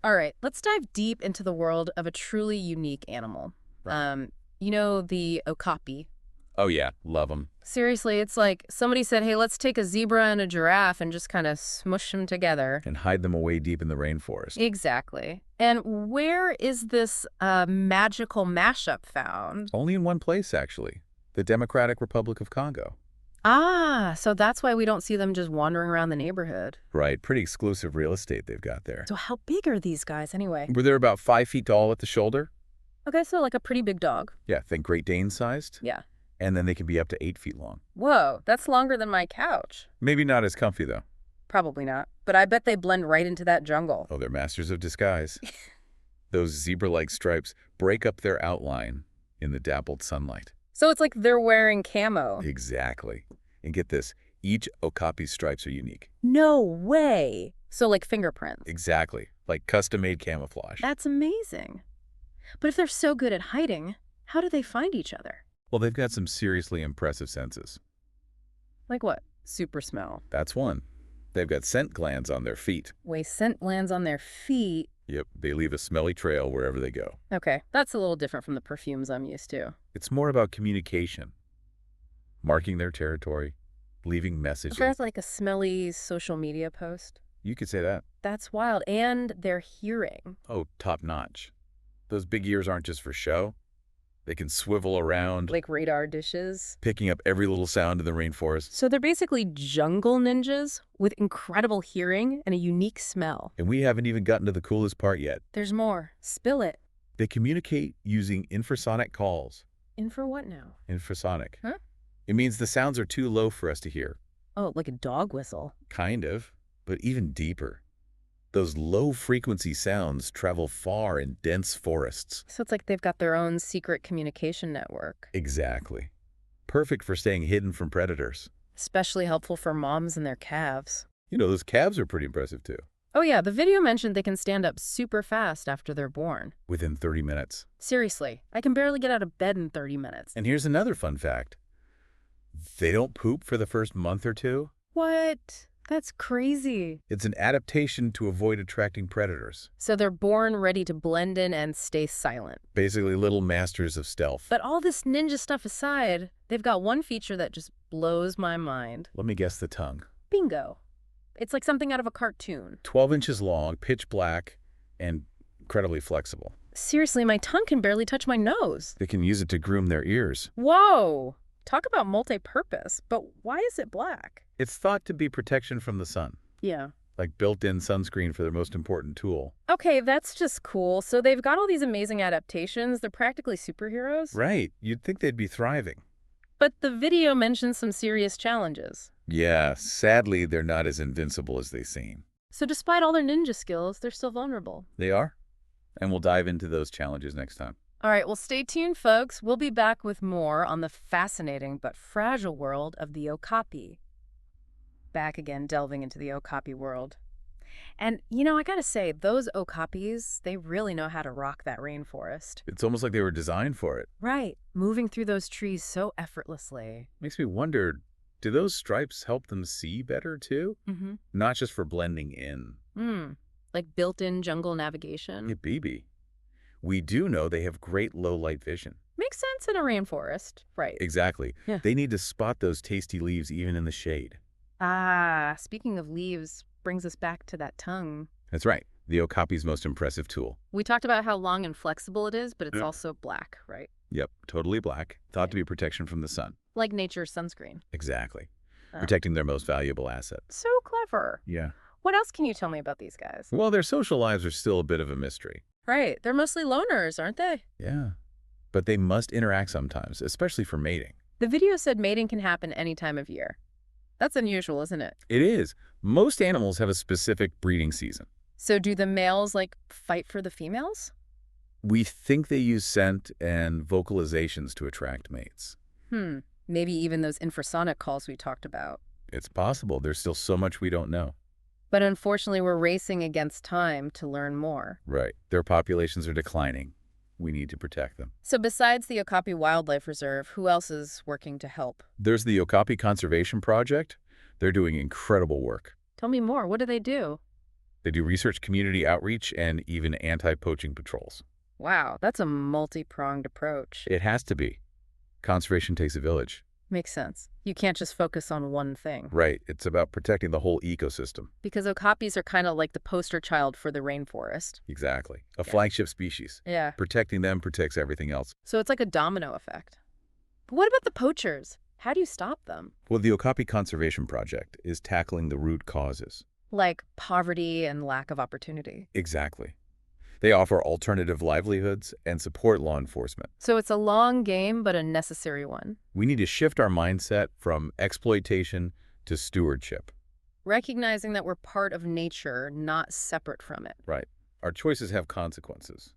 All right, let's dive deep into the world of a truly unique animal. Right. The Okapi. Oh, yeah. Love them. Seriously, it's like somebody said, hey, let's take a zebra and a giraffe and just kind of smush them together. And hide them away deep in the rainforest. Exactly. And where is this magical mashup found? Only in one place, actually. The Democratic Republic of Congo. Ah, so that's why we don't see them just wandering around the neighborhood. Right. Pretty exclusive real estate they've got there. So how big are these guys anyway? Were they about 5 feet tall at the shoulder? Okay, so like a pretty big dog. Yeah, think Great Dane sized. Yeah. And then they can be up to 8 feet long. Whoa, that's longer than my couch. Maybe not as comfy, though. Probably not. But I bet they blend right into that jungle. Oh, they're masters of disguise. Those zebra-like stripes break up their outline in the dappled sunlight. So it's like they're wearing camo. Exactly. And get this, each Okapi's stripes are unique. No way. So like fingerprints. Exactly. Like custom-made camouflage. That's amazing. But if they're so good at hiding, how do they find each other? Well, they've got some seriously impressive senses. Like what? Super smell. That's one. They've got scent glands on their feet. Way scent lands on their feet. Yep, they leave a smelly trail wherever they go. Okay, that's a little different from the perfumes I'm used to. It's more about communication. Marking their territory, leaving messages. So that's like a smelly social media post. You could say that. That's wild. And their hearing. Oh, top notch. Those big ears aren't just for show. They can swivel around, Like radar dishes. picking up every little sound in the rainforest. So they're basically jungle ninjas with incredible hearing and a unique smell. And we haven't even gotten to the coolest part yet. There's more. Spill it. They communicate using infrasonic calls. In for what now? Infrasonic. Huh? It means the sounds are too low for us to hear. Oh, like a dog whistle. Kind of, but even deeper. Those low-frequency sounds travel far in dense forests. So it's like they've got their own secret communication network. Exactly. Perfect for staying hidden from predators. Especially helpful for moms and their calves. You know, those calves are pretty impressive too. Oh yeah, the video mentioned they can stand up super fast after they're born. Within 30 minutes. Seriously, I can barely get out of bed in 30 minutes. And here's another fun fact. They don't poop for the first month or two. What? That's crazy. It's an adaptation to avoid attracting predators. So they're born ready to blend in and stay silent. Basically little masters of stealth. But all this ninja stuff aside, they've got one feature that just blows my mind. Let me guess the tongue. Bingo. It's like something out of a cartoon. 12 inches long, pitch black, and incredibly flexible. Seriously, my tongue can barely touch my nose. They can use it to groom their ears. Whoa! Talk about multi-purpose, but why is it black? It's thought to be protection from the sun, Yeah. like built-in sunscreen for their most important tool. Okay, that's just cool. So they've got all these amazing adaptations. They're practically superheroes. Right, you'd think they'd be thriving. But the video mentions some serious challenges. Yeah, sadly, they're not as invincible as they seem. So despite all their ninja skills, they're still vulnerable. They are? And we'll dive into those challenges next time. All right, well, stay tuned, folks. We'll be back with more on the fascinating but fragile world of the Okapi. Back again, delving into the Okapi world. And, I gotta say, those Okapis, they really know how to rock that rainforest. It's almost like they were designed for it. Right, moving through those trees so effortlessly. Makes me wonder, do those stripes help them see better too? Mm-hmm. Not just for blending in. Like built-in jungle navigation. Yeah, BB. We do know they have great low-light vision. Makes sense in a rainforest, right? Exactly. Yeah. They need to spot those tasty leaves even in the shade. Ah, speaking of leaves, brings us back to that tongue. That's right. The Okapi's most impressive tool. We talked about how long and flexible it is, but it's Yeah. also black, right? Yep, totally black. Thought to be protection from the sun. Like nature's sunscreen. Exactly. Oh. Protecting their most valuable asset. So clever. Yeah. What else can you tell me about these guys? Well, their social lives are still a bit of a mystery. Right, they're mostly loners, aren't they? Yeah. But they must interact sometimes, especially for mating. The video said mating can happen any time of year. That's unusual, isn't it? It is. Most animals have a specific breeding season. So do the males, fight for the females? We think they use scent and vocalizations to attract mates. Maybe even those infrasonic calls we talked about. It's possible. There's still so much we don't know. But unfortunately, we're racing against time to learn more. Right. Their populations are declining. We need to protect them. So besides the Okapi Wildlife Reserve, who else is working to help? There's the Okapi Conservation Project. They're doing incredible work. Tell me more. What do they do? They do research, community outreach, and even anti-poaching patrols. Wow, that's a multi-pronged approach. It has to be. Conservation takes a village. Makes sense. You can't just focus on one thing. Right. It's about protecting the whole ecosystem. Because okapis are kind of like the poster child for the rainforest. Exactly. A Yeah. flagship species. Yeah. Protecting them protects everything else. So it's like a domino effect. But what about the poachers? How do you stop them? Well, the Okapi Conservation Project is tackling the root causes. Like poverty and lack of opportunity. Exactly. They offer alternative livelihoods and support law enforcement. So it's a long game, but a necessary one. We need to shift our mindset from exploitation to stewardship. Recognizing that we're part of nature, not separate from it. Right. Our choices have consequences,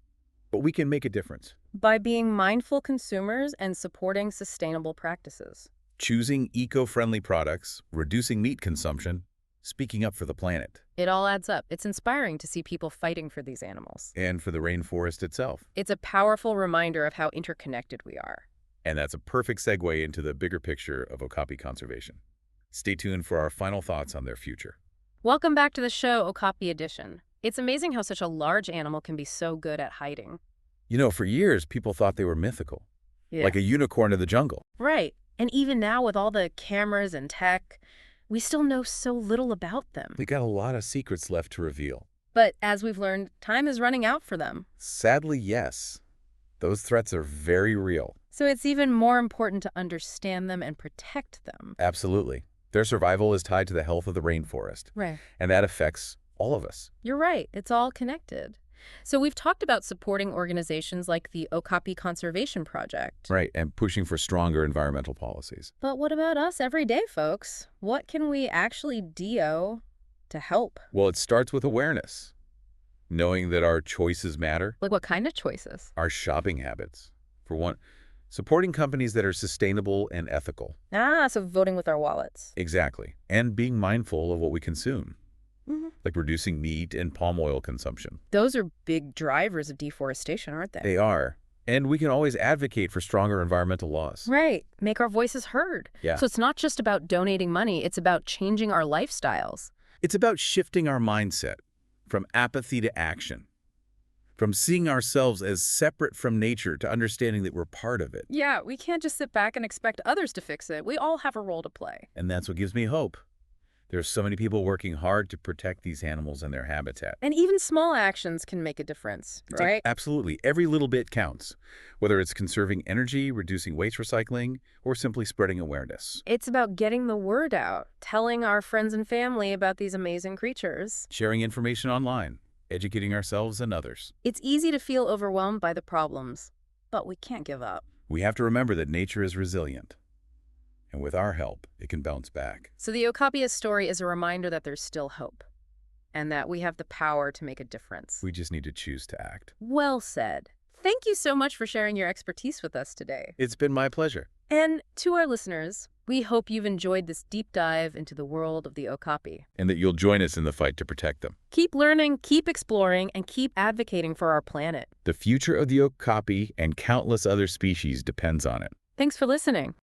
but we can make a difference. By being mindful consumers and supporting sustainable practices. Choosing eco-friendly products, reducing meat consumption, speaking up for the planet. It all adds up. It's inspiring to see people fighting for these animals. And for the rainforest itself. It's a powerful reminder of how interconnected we are. And that's a perfect segue into the bigger picture of Okapi conservation. Stay tuned for our final thoughts on their future. Welcome back to the show, Okapi Edition. It's amazing how such a large animal can be so good at hiding. You know, for years, people thought they were mythical, Yeah. like a unicorn of the jungle. Right. And even now with all the cameras and tech, we still know so little about them. We got a lot of secrets left to reveal. But as we've learned, time is running out for them. Sadly, yes. Those threats are very real. So it's even more important to understand them and protect them. Absolutely. Their survival is tied to the health of the rainforest, Right. and that affects all of us. You're right. It's all connected. So we've talked about supporting organizations like the Okapi Conservation Project. Right, and pushing for stronger environmental policies. But what about us everyday folks? What can we actually do to help? Well, it starts with awareness. Knowing that our choices matter, Like what kind of choices? our shopping habits. For one, supporting companies that are sustainable and ethical. So voting with our wallets. Exactly. And being mindful of what we consume, Mm-hmm. like reducing meat and palm oil consumption. Those are big drivers of deforestation, aren't they? They are. And we can always advocate for stronger environmental laws. Right. Make our voices heard. Yeah. So it's not just about donating money, it's about changing our lifestyles. It's about shifting our mindset from apathy to action, from seeing ourselves as separate from nature to understanding that we're part of it. Yeah, we can't just sit back and expect others to fix it. We all have a role to play. And that's what gives me hope. There's so many people working hard to protect these animals and their habitat. And even small actions can make a difference, right? Absolutely. Every little bit counts, whether it's conserving energy, reducing waste recycling, or simply spreading awareness. It's about getting the word out, telling our friends and family about these amazing creatures. Sharing information online, educating ourselves and others. It's easy to feel overwhelmed by the problems, but we can't give up. We have to remember that nature is resilient. And with our help, it can bounce back. So the Okapia story is a reminder that there's still hope, and that we have the power to make a difference. We just need to choose to act. Well said. Thank you so much for sharing your expertise with us today. It's been my pleasure. And to our listeners, we hope you've enjoyed this deep dive into the world of the Okapi. And that you'll join us in the fight to protect them. Keep learning, keep exploring, and keep advocating for our planet. The future of the Okapi and countless other species depends on it. Thanks for listening.